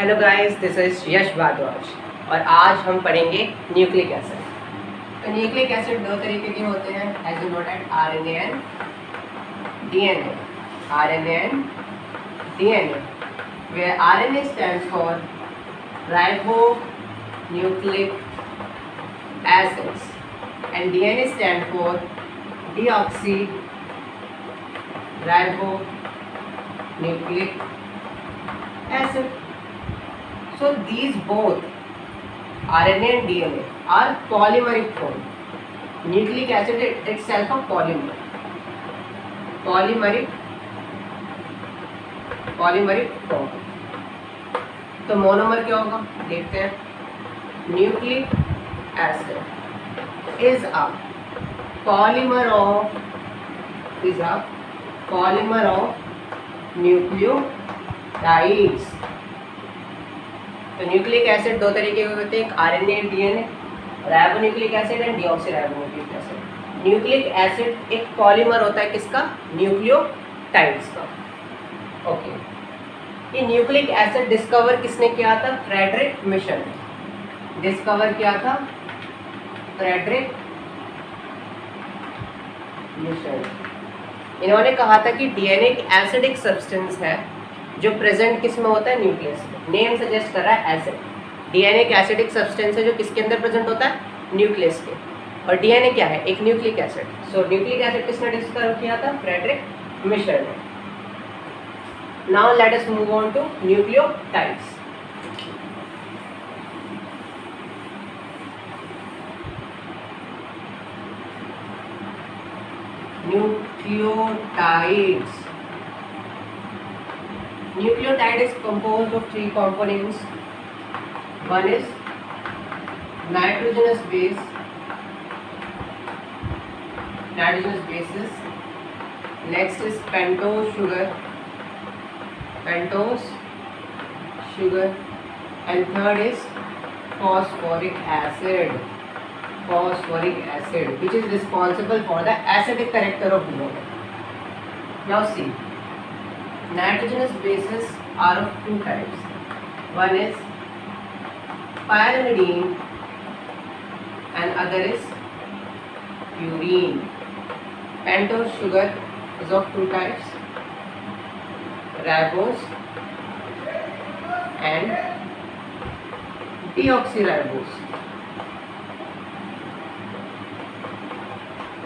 Hello guys, this is Yash Bhardwaj और आज हम पढ़ेंगे न्यूक्लिक एसिड। तो न्यूक्लिक एसिड दो तरीके के होते हैं, as you noted RNA and DNA. RNA and DNA, where RNA stands for ribonucleic acids and DNA stands for deoxyribonucleic acid. So these both RNA and DNA are polymeric form. Nucleic acid itself a polymer. Polymeric form. तो monomer क्या होगा देखते हैं। Nucleic acid is a polymer of nucleotides. तो nucleic acid दो तरीके के होते हैं, एक RNA and DNA, ribonucleic acid and deoxyribonucleic acid. Nucleic acid एक पॉलीमर होता है किसका? न्यूक्लियोटाइड्स का। ओके, ये न्यूक्लिक एसिड डिस्कवर किसने किया था? फ्रेडरिक मिशन ने डिस्कवर किया था। फ्रेडरिक मिशन, इन्होंने कहा था कि डीएनए एक एसिडिक सब्सटेंस है जो प्रेजेंट किस में होता है? न्यूक्लियस में। नेम सजेस्ट कर रहा है एसिड। डीएनए एक एसिडिक सब्सटेंस है जो किसके अंदर प्रेजेंट होता है? न्यूक्लियस के। और डीएनए क्या है? एक न्यूक्लिक एसिड। सो न्यूक्लिक एसिड किसने डिस्कवर किया था? फ्रेडरिक मिशन ने। Now let us move on to nucleotides. Nucleotide is composed of three components. One is nitrogenous bases. Next is pentose sugar, and third is phosphoric acid, which is responsible for the acidic character of DNA. Now see, nitrogenous bases are of two types. One is pyrimidine and other is purine. Pentose sugar is of two types, ribose and deoxyribose.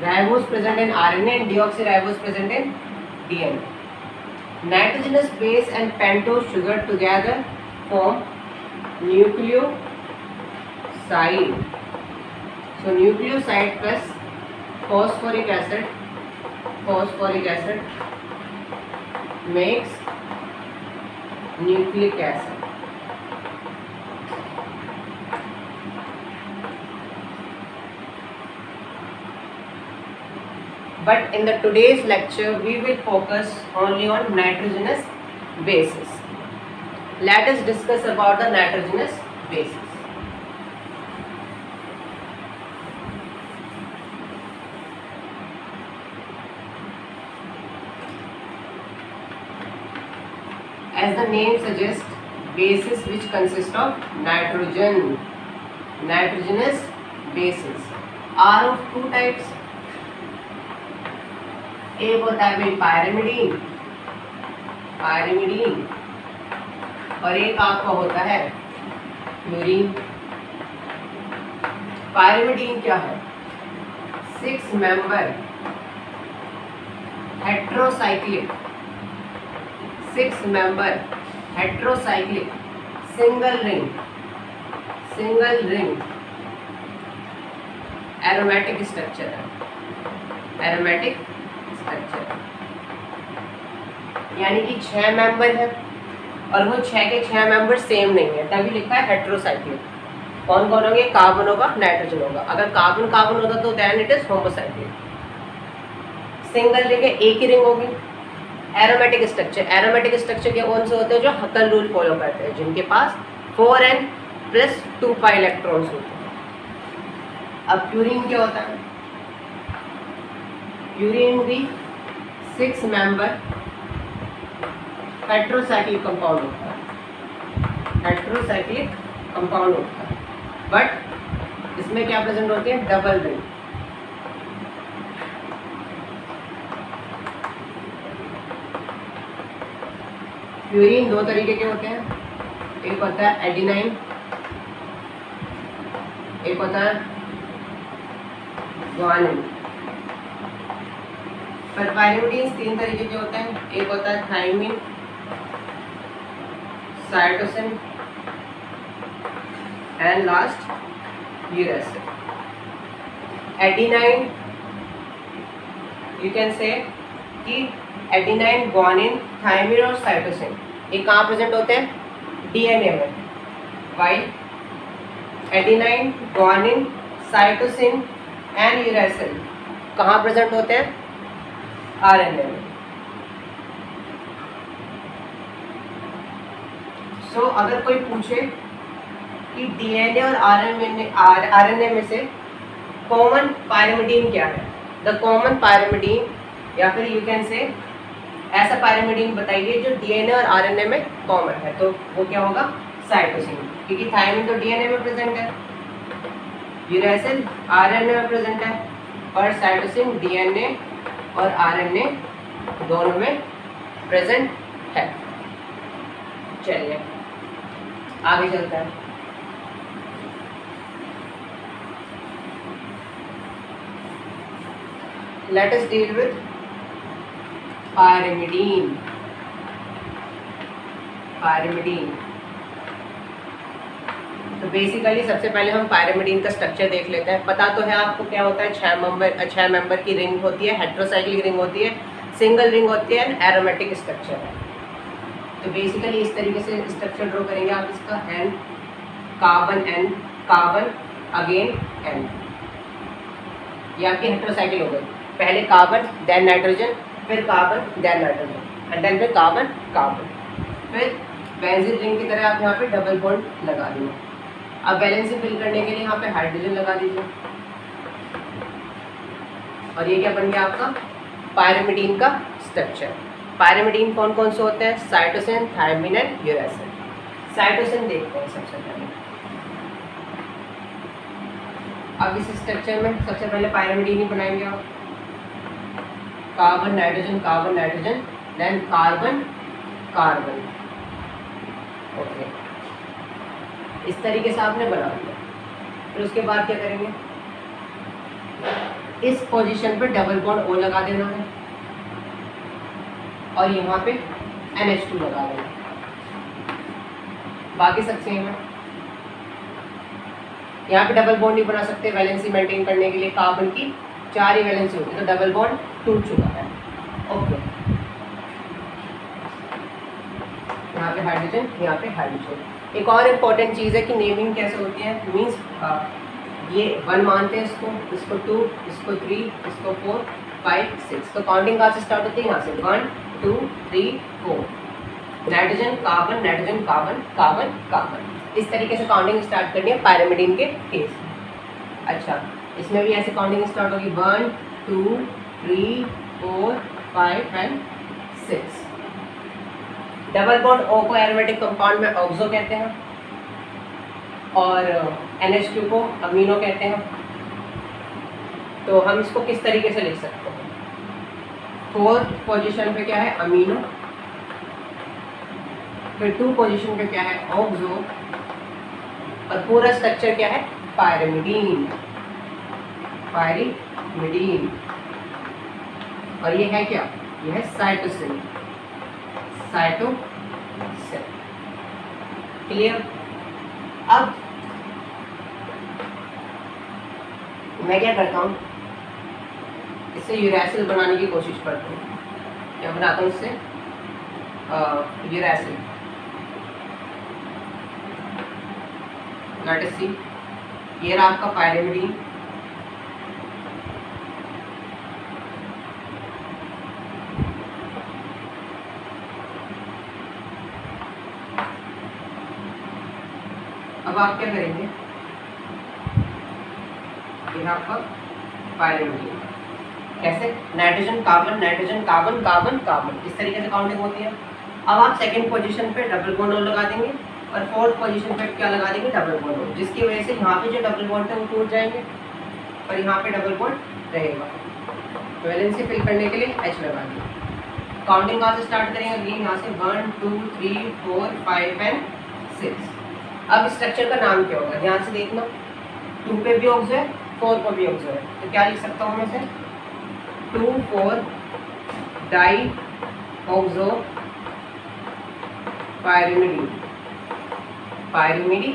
Ribose present in RNA and deoxyribose present in DNA. Nitrogenous base and pentose sugar together form nucleoside. So nucleoside plus phosphoric acid makes nucleic acid. But in the today's lecture we will focus only on nitrogenous bases. Let us discuss about the nitrogenous bases. As the name suggests, bases which consist of nitrogen. Nitrogenous bases are of two types. एक होता है pyrimidine और एक आपका होता है purine. Pyrimidine क्या है? 6 member heterocyclic single ring aromatic structure है। यानी कि 6 मेंबर है और वो 6 के 6 मेंबर सेम नहीं है, तभी लिखा है हेटेरोसाइक्लिक। कौन कौन होंगे? कार्बन होगा, नाइट्रोजन होगा। अगर कार्बन होता तो then it is homocyclic. Single ring है, एक ही रिंग होगी। एरोमेटिक स्ट्रक्चर के कौन से होते हैं? जो हकल रूल फॉलो करते हैं, जिनके पास 4n+2 इलेक्ट्रॉन्स होते हैं। अब प्यूरीन क्या होता है? यूरिन भी 6 मेंबर हेटेरोसाइक्लिक कंपाउंड होता है। हेट्रोसाइक्लिक कंपाउंड होता है, बट इसमें क्या प्रेजेंट होते हैं, डबल रिंग। प्यूरिन दो तरीके के होते हैं, एक होता है एडिनाइन, एक होता है ग्वानिन। पर पायरिमिडीन तीन तरीके के होते हैं, एक होता है thymine, cytosine and last uracil. Adenine you can say कि एडिनाइन, ग्वानिन, थायमिन और साइटोसिन ये कहाँ प्रेजेंट होते हैं, डीएनए में, while adenine, guanine, cytosine and uracil कहाँ प्रेजेंट होते हैं, आरएनए में। सो अगर कोई पूछे कि डीएनए और आरएनए में से कॉमन पायरिमिडीन क्या है, द कॉमन पायरिमिडीन, या फिर यू कैन से ऐसा पायरिमिडीन बताइए जो डीएनए और आरएनए में कॉमन है, तो वो क्या होगा, साइटोसिन, क्योंकि थायमिन तो डीएनए में प्रेजेंट है, यूरेसिल आरएनए में प्रेजेंट है, और साइटोसिन डीएनए और आरएनए दोनों में प्रेजेंट है। चलिए आगे चलते हैं। Let us deal with pyrimidine. Pyrimidine. तो बेसिकली सबसे पहले हम पायरिमिडीन का स्ट्रक्चर देख लेते हैं। पता तो है आपको क्या होता है, छह मेंबर की रिंग होती है, हेट्रोसाइक्लिक रिंग होती है, सिंगल रिंग होती है, एरोमेटिक स्ट्रक्चर है। तो बेसिकली इस तरीके से स्ट्रक्चर ड्रॉ करेंगे आप इसका, एन कार्बन अगेन एन, ये आपकी हेट्रोसाइक्लिक हो गई, पहले कार्बन देन नाइट्रोजन, फिर carbon then nitrogen and then फिर कार्बन कार्बन, फिर बेंजीन रिंग की तरह आप यहाँ पे डबल बॉन्ड लगा दीजिए। अब बैलेंसिंग फिल करने के लिए यहाँ पे हाइड्रोजन लगा दीजिए, और ये क्या बन गया आपका पायरिमिडीन का स्ट्रक्चर। पायरिमिडीन कौन कौन से होते हैं, cytosine, thymine and uracil. Cytosine देखते हैं सबसे पहले। अब इस स्ट्रक्चर में सबसे पहले पायरिमिडीन ही बनाएंगे आप, carbon nitrogen then carbon carbon, okay, इस तरीके से आपने बना लिया। फिर उसके बाद क्या करेंगे, इस पोजीशन पे डबल बॉन्ड O लगा देना है, और यहाँ पे NH2 लगा देना, बाकी सब सेम है। यहाँ पे डबल बॉन्ड नहीं बना सकते, वैलेंसी मेंटेन करने के लिए कार्बन की 4 ही वैलेंसी होती है, तो डबल बॉन्ड टूट चुका है, ओके। यहाँ पे हाइड्रोजन, यहाँ पे हाइड्रोजन। एक और इम्पॉर्टेंट चीज़ है कि नेमिंग कैसे होती है, मीन्स ये 1 मानते हैं इसको, इसको 2, इसको 3, इसको 4, 5, 6, तो काउंटिंग कहाँ से स्टार्ट होती है, यहाँ से 1 2 3 4, नाइट्रोजन कार्बन कार्बन कार्बन, इस तरीके से काउंटिंग स्टार्ट करनी है पायरिमिडीन के केस में। अच्छा, इसमें भी ऐसे काउंटिंग स्टार्ट होगी 1 2 3 4 5 एंड 6। डबल बॉन्ड O को एरोमेटिक कंपाउंड में ऑक्सो कहते हैं, और NH2 को अमीनो कहते हैं। तो हम इसको किस तरीके से लिख सकते हैं, 4th पोजीशन पे क्या है, अमीनो, फिर 2 पोजीशन पे क्या है, ऑक्सो, और पूरा स्ट्रक्चर क्या है, पायरिमिडीन, पायरिमिडीन। और ये है क्या, ये है साइटोसिन, साइटोसिन, क्लियर। अब मैं क्या करता हूँ, इससे यूरेसिल बनाने की कोशिश करता हूँ। क्या बनाता हूँ इससे, यूरेसिल, लेट अस सी, ये रहा आपका पायरिमिडीन, अब आप क्या करेंगे, यह आपका पायरिमिडीन, कैसे, नाइट्रोजन कार्बन कार्बन, इस तरीके से काउंटिंग होती है। अब आप सेकंड पोजीशन पे डबल बॉन्ड लगा देंगे, और फोर्थ पोजीशन पे क्या लगा देंगे, डबल बॉन्ड, जिसकी वजह से यहाँ पे जो डबल बॉन्ड है वो टूट जाएंगे और यहाँ पे डबल बॉन्ड रहेगा। वैलेंसी फिल करने के लिए H लगा दिया। काउंटिंग कहाँ से स्टार्ट करेंगे, अगेन यहाँ से 1 2 3 4 5 एंड 6। अब स्ट्रक्चर का नाम क्या होगा, ध्यान से देखना, 2 पे भी ऑक्सो है, 4 पर भी ऑक्सो है, तो क्या लिख सकता हूँ मैं से 2,4 di oxo pyrimidine, pyrimidine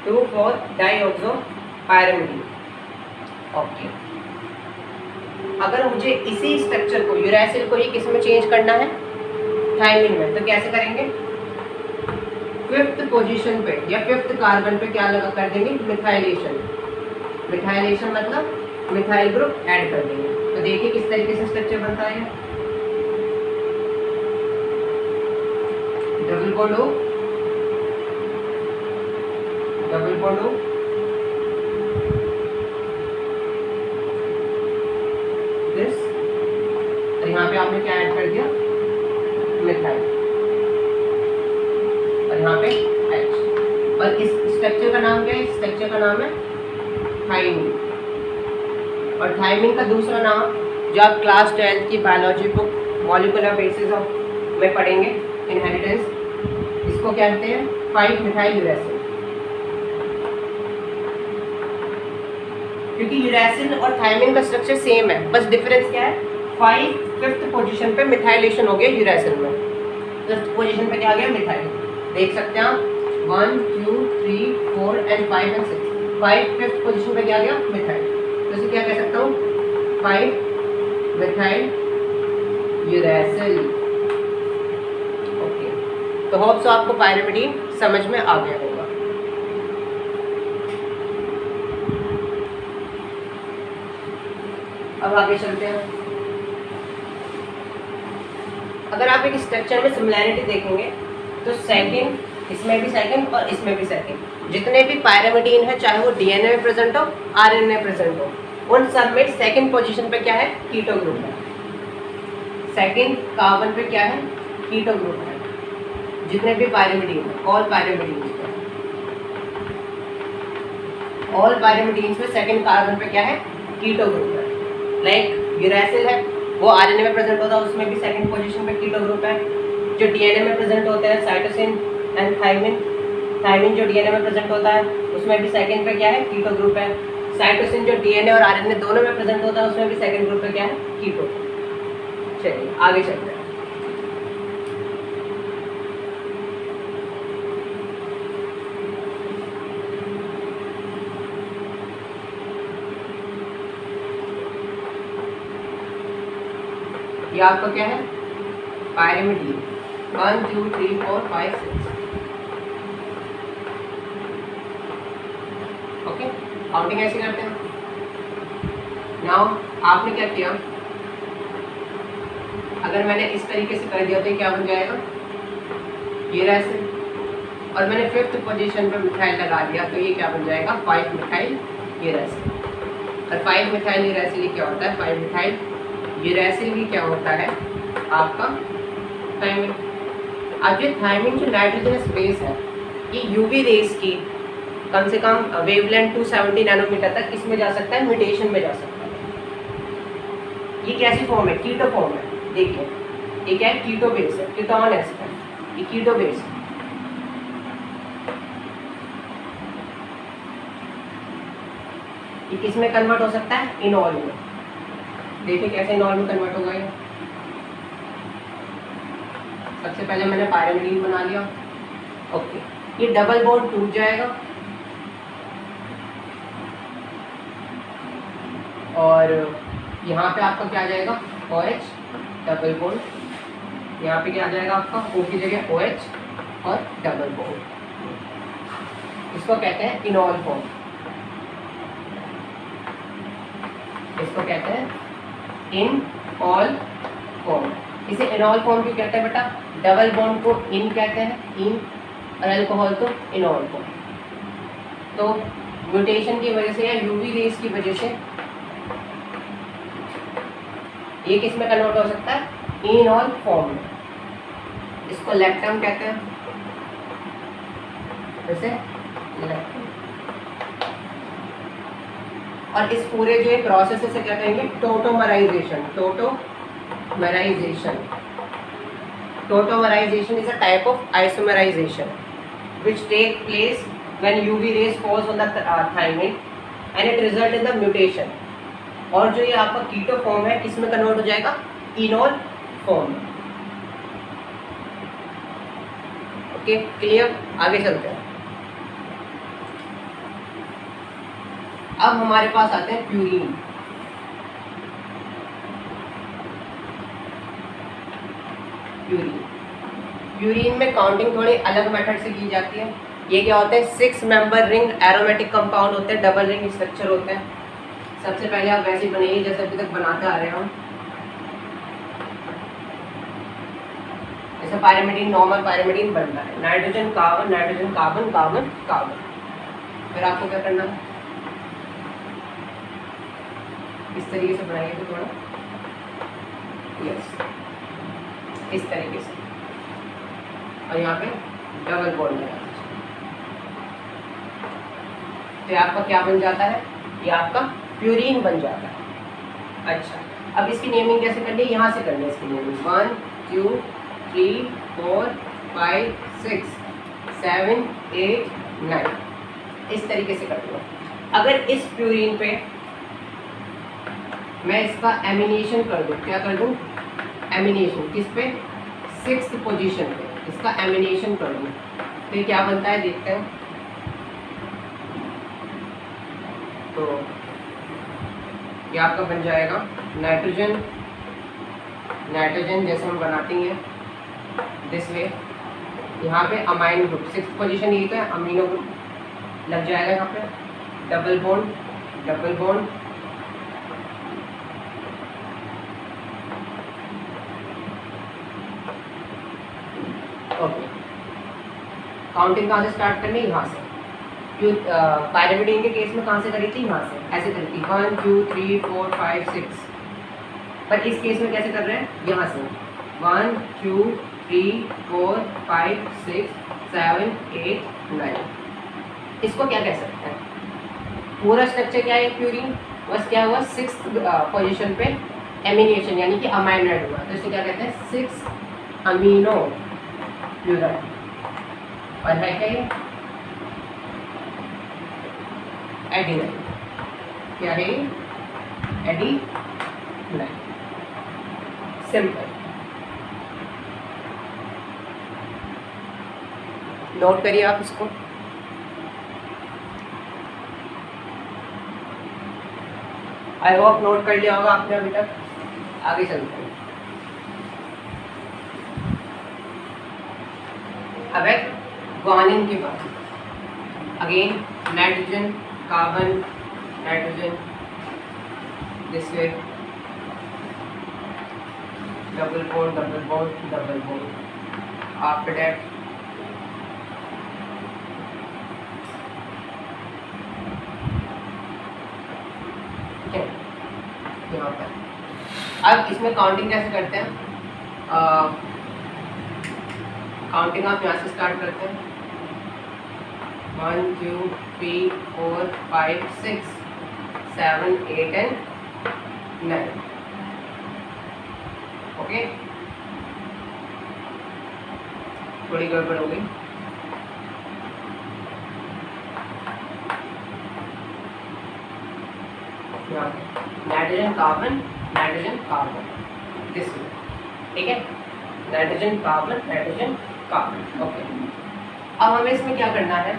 2,4 di oxo pyrimidine. Okay, अगर मुझे इसी स्ट्रक्चर को, यूरैसिल को ही किस में चेंज करना है, थायमिन में, तो कैसे करेंगे, 5th पोजीशन पे या 5th कार्बन पे क्या लगा कर देंगे, मिथाइलेशन। मिथाइलेशन मतलब मिथाइल ग्रुप ऐड कर देंगे। तो देखिए किस तरीके से स्ट्रक्चर बनता है, double bond O, double bond O, this, और यहाँ पे आपने क्या ऐड कर दिया, मिथाइल, और यहाँ पे H। और इस स्ट्रक्चर का नाम क्या है, इस स्ट्रक्चर का नाम है थायमिन। और थायमिन का दूसरा नाम जो आप क्लास 12 की biology book molecular basis of में पढ़ेंगे, इनहेरिटेंस, इसको क्या कहते हैं, 5 मिथाइल यूरैसिल। क्योंकि यूरैसिल और थायमिन का स्ट्रक्चर सेम है, बस डिफरेंस क्या है, 5th पोजीशन पे मिथाइलेशन हो गया यूरैसिल में, 5th पोजीशन पे क्या आ गया, मिथाइल। देख सकते हैं आप 1 2 3 4 एंड 5 एंड 6, 5th पोजीशन पे क्या आ गया, मिथाइल। तो इसे क्या कह सकता हूँ, 5 मिथाइल यूरैसिल। ओके, तो होप सो आपको पायरिमिडीन समझ में आ गया होगा। अब आगे चलते हैं। अगर आप एक स्ट्रक्चर में सिमिलैरिटी देखेंगे तो सेकंड, इसमें भी सेकंड और इसमें भी सेकंड, जितने भी पायरिमिडीन है, चाहे वो डीएनए में प्रेजेंट हो, आरएनए में प्रेजेंट हो, उन सब में सेकंड पोजीशन पे क्या है, कीटो ग्रुप है। सेकंड कार्बन पे क्या है, कीटो ग्रुप है, जितने भी पायरिमिडीन है, ऑल पायरिमिडीन, ऑल पायरिमिडीन में सेकंड कार्बन पे क्या है, कीटो ग्रुप है। लाइक यूरैसिल है, वो आरएनए में प्रेजेंट होता है, उसमें भी सेकंड पोजीशन पे कीटो ग्रुप है। जो डीएनए में प्रेजेंट होता है, साइटोसिन एंड थायमिन, थायमिन जो डीएनए में प्रेजेंट होता है, उसमें भी सेकंड पे क्या है, कीटो ग्रुप है। साइटोसिन जो डीएनए और आरएनए दोनों में प्रेजेंट होता है, उसमें भी सेकंड ग्रुप पे क्या है, कीटो। चलिए आगे चलते हैं। ये आपका क्या है, पायरिमिडीन, 1 2 3 4 5 6। ओके, काउंटिंग ऐसे करते हैं। नाउ आपने क्या किया, अगर मैंने इस तरीके से कर दिया तो क्या बन जाएगा, यूरैसिल, और मैंने 5th पोजीशन पे मिथाइल लगा दिया तो ये क्या बन जाएगा, 5 मिथाइल यूरैसिल। और 5 मिथाइल यूरैसिल क्या होता है, 5 मिथाइल यूरैसिल भी क्या होता है आपका, थायमिन। अब ये थायमिन जो नाइट्रोजनस बेस है, ये यूवी रेस की कम से कम वेवलेंथ 270 नैनोमीटर तक इसमें जा सकता है, म्यूटेशन में जा सकता है। ये कैसी फॉर्म है, कीटो फॉर्म है। देखिए ये क्या है, कीटो बेस है, कीटोन एसिड है, ये कीटो बेस है। ये किस में कन्वर्ट हो सकता है, इनॉल में। देखिए कैसे इनॉल में कन्वर्ट होगा ये। सबसे पहले मैंने पायरिमिडीन बना लिया। ओके, ये डबल बॉन्ड टूट जाएगा और यहाँ पे आपका क्या आ जाएगा, OH डबल बॉन्ड, यहाँ पे क्या आ जाएगा आपका O की जगह OH और डबल बॉन्ड। इसको कहते हैं इनॉल फॉर्म, इसको कहते हैं इन ऑल फॉर्म। इसे इनॉल फॉर्म क्यों कहते हैं बेटा, डबल बॉन्ड को इन कहते हैं, इन, और अल्कोहल तो इनॉल फॉर्म। तो म्यूटेशन की वजह से या यूवी रेस की वजह से ये किस में कन्वर्ट हो सकता है, इनॉल फॉर्म में। इसको लैक्टम कहते हैं, जैसे और इस पूरे जो है प्रोसेस से क्या कहेंगे, tautomerization. Tautomerization is a type of isomerization which take place when UV rays falls on the thymine and it result in the mutation। और जो ये आपका कीटो फॉर्म है इसमें कन्वर्ट हो जाएगा इनोल फॉर्म। ओके क्लियर, आगे चलते हैं। अब हमारे पास आते हैं प्यूरिन। प्यूरिन में काउंटिंग थोड़ी अलग मेथड से की जाती है। ये क्या होते हैं, 6 मेंबर रिंग एरोमेटिक कंपाउंड होते हैं, डबल रिंग स्ट्रक्चर होते हैं। सबसे पहले आप वैसे बनाइए जैसे अभी तक बनाते आ रहे हो। जैसे पायरिमिडीन, नॉर्मल पायरिमिडीन बनता है, nitrogen carbon nitrogen carbon carbon carbon. फिर आपको क्या करना है, इस तरीके से बनाइए तो थोड़ा, यस इस तरीके से, और यहाँ पे डबल बॉन्ड लगा दीजिए। तो आपका क्या बन जाता है, ये आपका प्यूरिन बन जाता है। अच्छा, अब इसकी नेमिंग कैसे करनी है, यहाँ से करनी है इसकी नेमिंग। 1 2 3 4 5 6 7 8 9 इस तरीके से कर दूँ। अगर इस प्यूरिन पे मैं इसका एमिनेशन कर दूँ, क्या कर दूँ, एमिनेशन किस पे, 6th पोजीशन पे इसका एमिनेशन कर दूँ, तो क्या बनता है देखते हैं। तो ये आपका बन जाएगा नाइट्रोजन, नाइट्रोजन जैसे हम बनाते हैं दिस वे। यहाँ पे अमाइन ग्रुप 6th पोजीशन यही तो है, अमीनो ग्रुप लग जाएगा यहाँ पे, double bond double bond, okay. Counting कहाँ से स्टार्ट करनी है, यहाँ से। पायरिमिडीन के केस में कहाँ से करी थी, यहाँ से ऐसे करी थी 1 2 3 4 5 6, पर इस केस में कैसे कर रहे हैं, यहाँ से 1 2 3 4 5 6 7 8 9। इसको क्या कह सकते हैं, पूरा स्ट्रक्चर क्या है प्यूरिन, बस क्या हुआ 6th पोजीशन पे एमिनेशन यानी कि अमाइन ऐड हुआ, तो इसको क्या कहते हैं 6 अमीनो प्यूराइड। और है क्या ये एडिनाइन, क्या है एडिनाइन, सिंपल। नोट करिए आप इसको। आई होप नोट कर लिया होगा आपने अभी तक। आगे चलते हैं। अब है ग्वानिन के बाद, again nitrogen carbon nitrogen this way, double bond double bond double bond. After that यहाँ पर अब इसमें काउंटिंग कैसे करते हैं, काउंटिंग आप यहाँ से स्टार्ट करते हैं 1 2 3 4 5 6 7 8 and 9, ओके। थोड़ी गड़बड़ हो गई, नाइट्रोजन कार्बन दिस, ठीक है, नाइट्रोजन कार्बन ओके। अब हमें इसमें क्या करना है,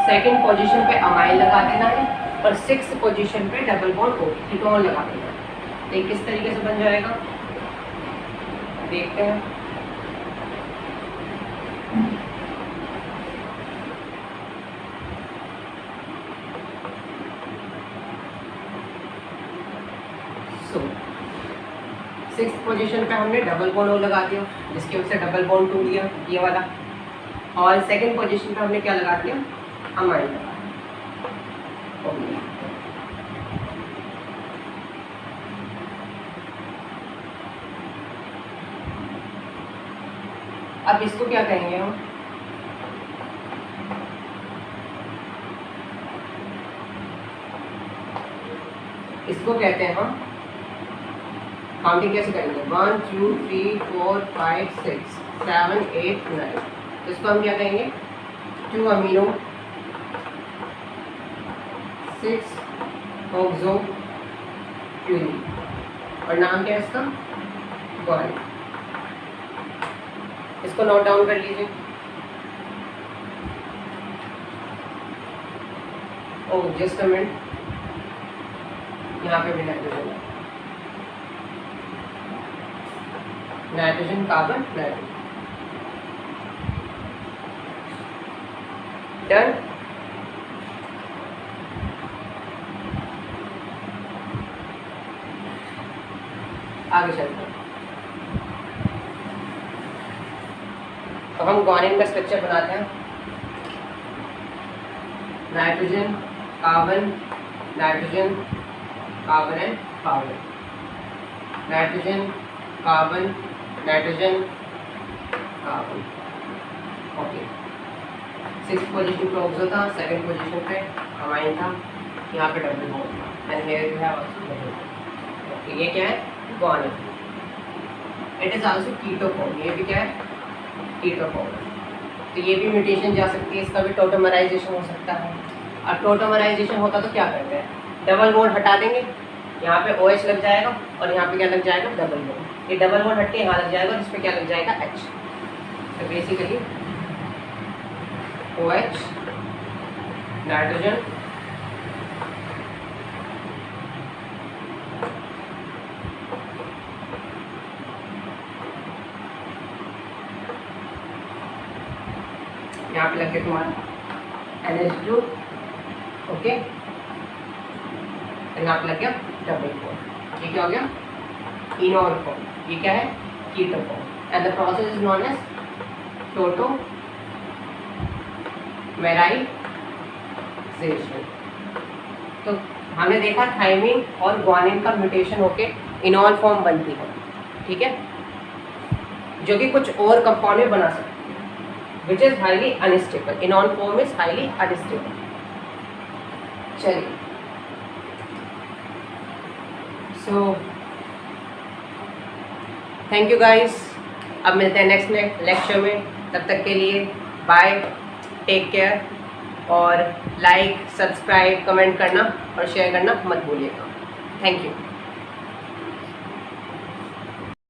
सेकंड पोजीशन पे अमाइन लगा देना है और 6th पोजीशन पे डबल बॉन्ड कीटोन लगा देना है। तो किस तरीके से बन जाएगा देखते हैं। सो 6th पोजीशन पे हमने डबल बॉन्ड लगा दिया, जिसकी वजह से डबल बॉन्ड टूट गया ये वाला, और सेकंड पोजीशन पे हमने क्या लगा दिया, अमाइन लगा। अब इसको क्या कहेंगे हम, इसको कहते हैं हम काउंटिंग कैसे करेंगे, 1 2 3 4 5 6 7 8 9, तो इसको हम क्या कहेंगे 2 अमीनो 6 ऑक्सो प्यूरिन, और नाम क्या है इसका, गुआनिन। इसको नोट डाउन कर लीजिए। ओह जस्ट अ मिनट, यहाँ पे भी नाइट्रोजन है, नाइट्रोजन कार्बन नाइट्रोजन, डन। आगे चलते हैं। अब हम गुआनिन का स्ट्रक्चर बनाते हैं, nitrogen carbon nitrogen carbon and carbon, nitrogen carbon nitrogen carbon, okay. 6th position पे ऑक्सो था, 2nd पोजीशन पे अमाइन था, यहाँ पे डबल बॉन्ड था, and here you have also double bond, okay. ये क्या है, guanine. It is also keto form, ये भी क्या है, कीटो फॉर्म। तो ये भी म्यूटेशन जा सकती है, इसका भी टोटोमराइजेशन हो सकता है। और टोटोमराइजेशन होता तो क्या करते हैं, डबल बॉन्ड हटा देंगे, यहाँ पे OH लग जाएगा और यहाँ पे क्या लग जाएगा, डबल बॉन्ड। ये डबल बॉन्ड हट के यहाँ लग जाएगा और इस पर क्या लग जाएगा, H। तो बेसिकली OH नाइट्रोजन यहाँ पे लग गया तुम्हारा NH2, ओके, यहाँ पे लग गया डबल बॉन्ड। ये क्या हो गया, इनोल फॉर्म, ये क्या है, keto form, and the process is known as tautomerization. तो हमने देखा थाइमिन और गुआनिन का म्यूटेशन होके इनोल फॉर्म बनती है, ठीक है, जो कि कुछ और कंपाउंड में बना सकती है, which is highly unstable. Enol form is highly unstable. चलिए, so thank you guys. अब मिलते हैं नेक्स्ट लेक्चर में, तब तक के लिए बाय, टेक केयर, और लाइक सब्सक्राइब कमेंट करना और शेयर करना मत भूलिएगा। Thank you.